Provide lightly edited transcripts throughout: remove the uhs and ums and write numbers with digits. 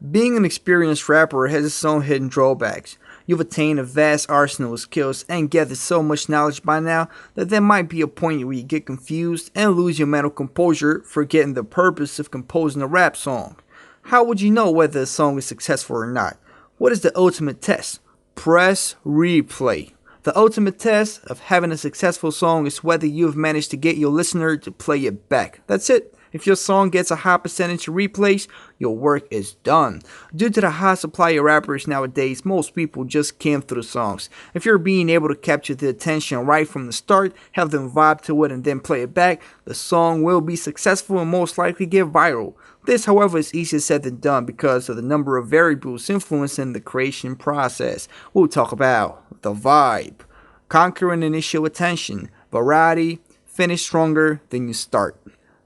Being an experienced rapper has its own hidden drawbacks. You've attained a vast arsenal of skills and gathered so much knowledge by now that there might be a point where you get confused and lose your mental composure, forgetting the purpose of composing a rap song. How would you know whether a song is successful or not? What is the ultimate test? Press replay. The ultimate test of having a successful song is whether you have managed to get your listener to play it back. That's it. If your song gets a high percentage of replays, your work is done. Due to the high supply of rappers nowadays, most people just skim through the songs. If you're being able to capture the attention right from the start, have them vibe to it and then play it back, the song will be successful and most likely get viral. This, however, is easier said than done because of the number of variables influencing the creation process. We'll talk about the vibe, conquering initial attention, variety, finish stronger than you start.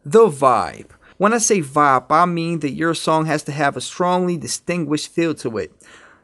The vibe. When I say vibe, I mean that your song has to have a strongly distinguished feel to it.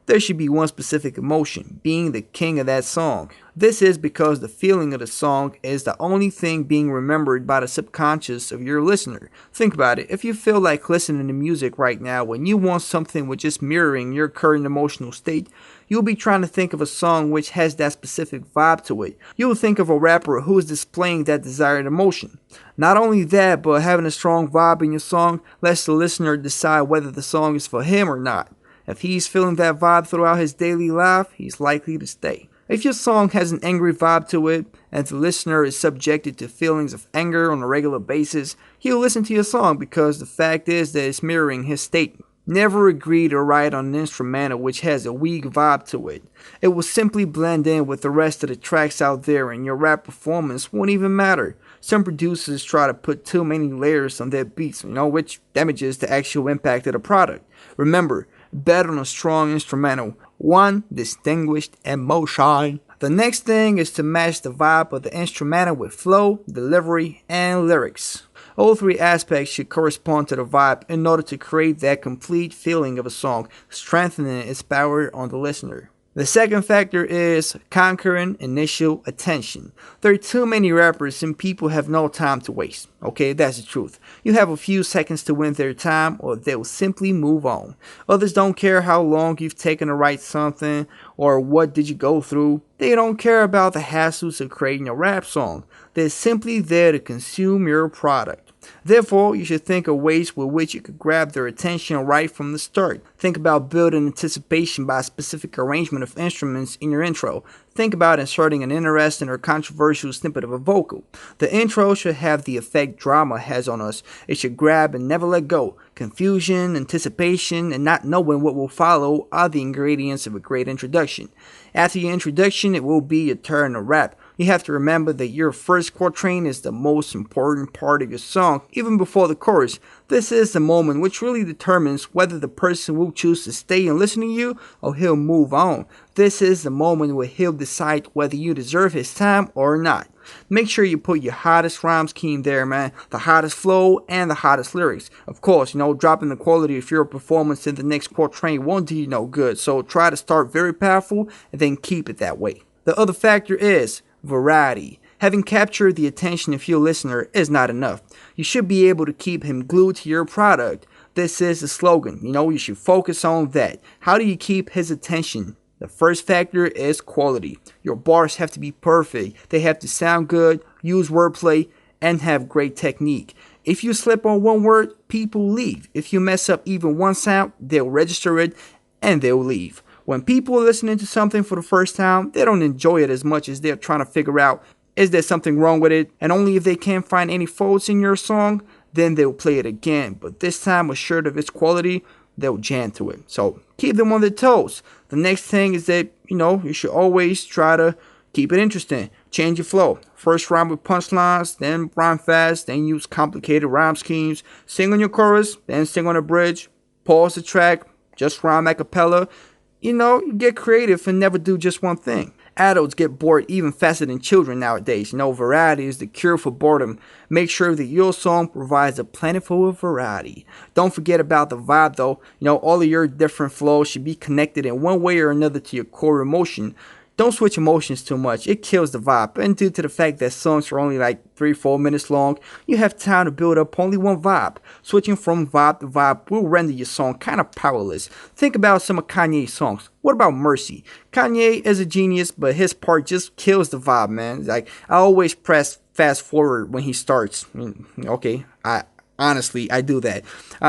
There should be one specific emotion, being the king of that song. This is because the feeling of the song is the only thing being remembered by the subconscious of your listener. Think about it. If you feel like listening to music right now and you want something with just mirroring your current emotional state, you'll be trying to think of a song which has that specific vibe to it. You'll think of a rapper who is displaying that desired emotion. Not only that, but having a strong vibe in your song lets the listener decide whether the song is for him or not. If he's feeling that vibe throughout his daily life, he's likely to stay. If your song has an angry vibe to it, and the listener is subjected to feelings of anger on a regular basis, he'll listen to your song because the fact is that it's mirroring his state. Never agree to write on an instrumental which has a weak vibe to it. It will simply blend in with the rest of the tracks out there and your rap performance won't even matter. Some producers try to put too many layers on their beats, which damages the actual impact of the product. Remember, bet on a strong instrumental, one distinguished emotion. The next thing is to match the vibe of the instrumental with flow, delivery, and lyrics. All three aspects should correspond to the vibe in order to create that complete feeling of a song, strengthening its power on the listener. The second factor is conquering initial attention. There are too many rappers and people have no time to waste. Okay, that's the truth. You have a few seconds to win their time or they'll simply move on. Others don't care how long you've taken to write something or what did you go through. They don't care about the hassles of creating a rap song. They're simply there to consume your product. Therefore, you should think of ways with which you could grab their attention right from the start. Think about building anticipation by a specific arrangement of instruments in your intro. Think about inserting an interesting or controversial snippet of a vocal. The intro should have the effect drama has on us. It should grab and never let go. Confusion, anticipation, and not knowing what will follow are the ingredients of a great introduction. After your introduction, it will be your turn to rap. You have to remember that your first quatrain is the most important part of your song, even before the chorus. This is the moment which really determines whether the person will choose to stay and listen to you or he'll move on. This is the moment where he'll decide whether you deserve his time or not. Make sure you put your hottest rhyme scheme there, man. The hottest flow and the hottest lyrics. Of course, dropping the quality of your performance in the next quatrain won't do you no good. So try to start very powerful and then keep it that way. The other factor is variety. Having captured the attention of your listener is not enough. You should be able to keep him glued to your product. This is the slogan. You should focus on that. How do you keep his attention? The first factor is quality. Your bars have to be perfect. They have to sound good, use wordplay, and have great technique. If you slip on one word, people leave. If you mess up even one sound, they'll register it and they'll leave. When people are listening to something for the first time, they don't enjoy it as much as they're trying to figure out, is there something wrong with it? And only if they can't find any faults in your song, then they'll play it again. But this time, assured of its quality, they'll jam to it. So keep them on their toes. The next thing is that, you should always try to keep it interesting. Change your flow. First rhyme with punchlines, then rhyme fast, then use complicated rhyme schemes. Sing on your chorus, then sing on the bridge. Pause the track, just rhyme a cappella. You get creative and never do just one thing. Adults get bored even faster than children nowadays. Variety is the cure for boredom. Make sure that your song provides a plentiful of variety. Don't forget about the vibe though. All of your different flows should be connected in one way or another to your core emotion. Don't switch emotions too much, it kills the vibe. And due to the fact that songs are only like 3-4 minutes long, you have time to build up only one vibe. Switching from vibe to vibe will render your song kinda powerless. Think about some of Kanye's songs. What about Mercy? Kanye is a genius, but his part just kills the vibe, man. Like, I always press fast forward when he starts. Okay, honestly, I do that.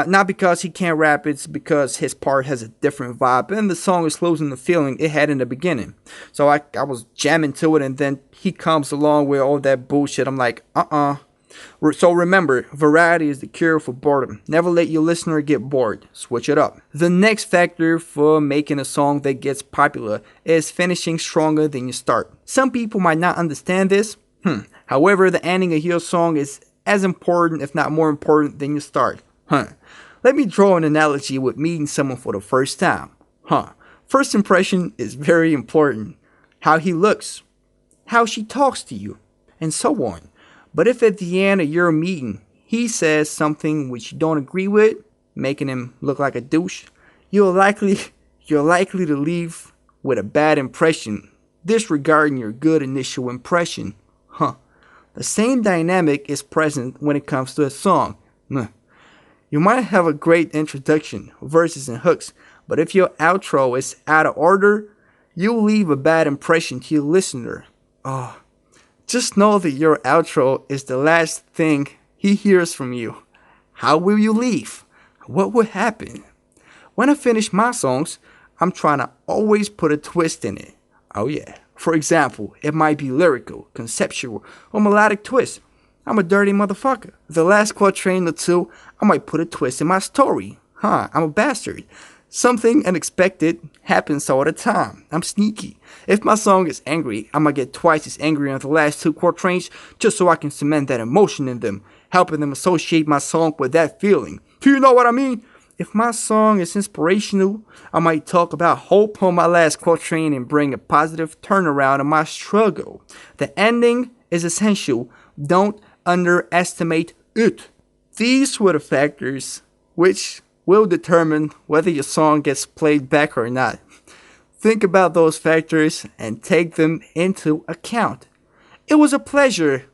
Not because he can't rap, it's because his part has a different vibe and the song is losing the feeling it had in the beginning. So I was jamming to it and then he comes along with all that bullshit. I'm like, So remember, variety is the cure for boredom. Never let your listener get bored. Switch it up. The next factor for making a song that gets popular is finishing stronger than you start. Some people might not understand this. However, the ending of your song is as important, if not more important, than your start. Let me draw an analogy with meeting someone for the first time. First impression is very important. How he looks, how she talks to you, and so on. But if at the end of your meeting, he says something which you don't agree with, making him look like a douche, you're likely to leave with a bad impression, disregarding your good initial impression. The same dynamic is present when it comes to a song. You might have a great introduction, verses and hooks, but if your outro is out of order, you'll leave a bad impression to your listener. Just know that your outro is the last thing he hears from you. How will you leave? What will happen? When I finish my songs, I'm trying to always put a twist in it. Oh yeah. For example, it might be lyrical, conceptual, or melodic twist. I'm a dirty motherfucker. The last quatrain or two, I might put a twist in my story. I'm a bastard. Something unexpected happens all the time. I'm sneaky. If my song is angry, I might get twice as angry on the last two quatrains just so I can cement that emotion in them, helping them associate my song with that feeling. Do you know what I mean? If my song is inspirational, I might talk about hope on my last quatrain and bring a positive turnaround in my struggle. The ending is essential. Don't underestimate it. These were the factors which will determine whether your song gets played back or not. Think about those factors and take them into account. It was a pleasure.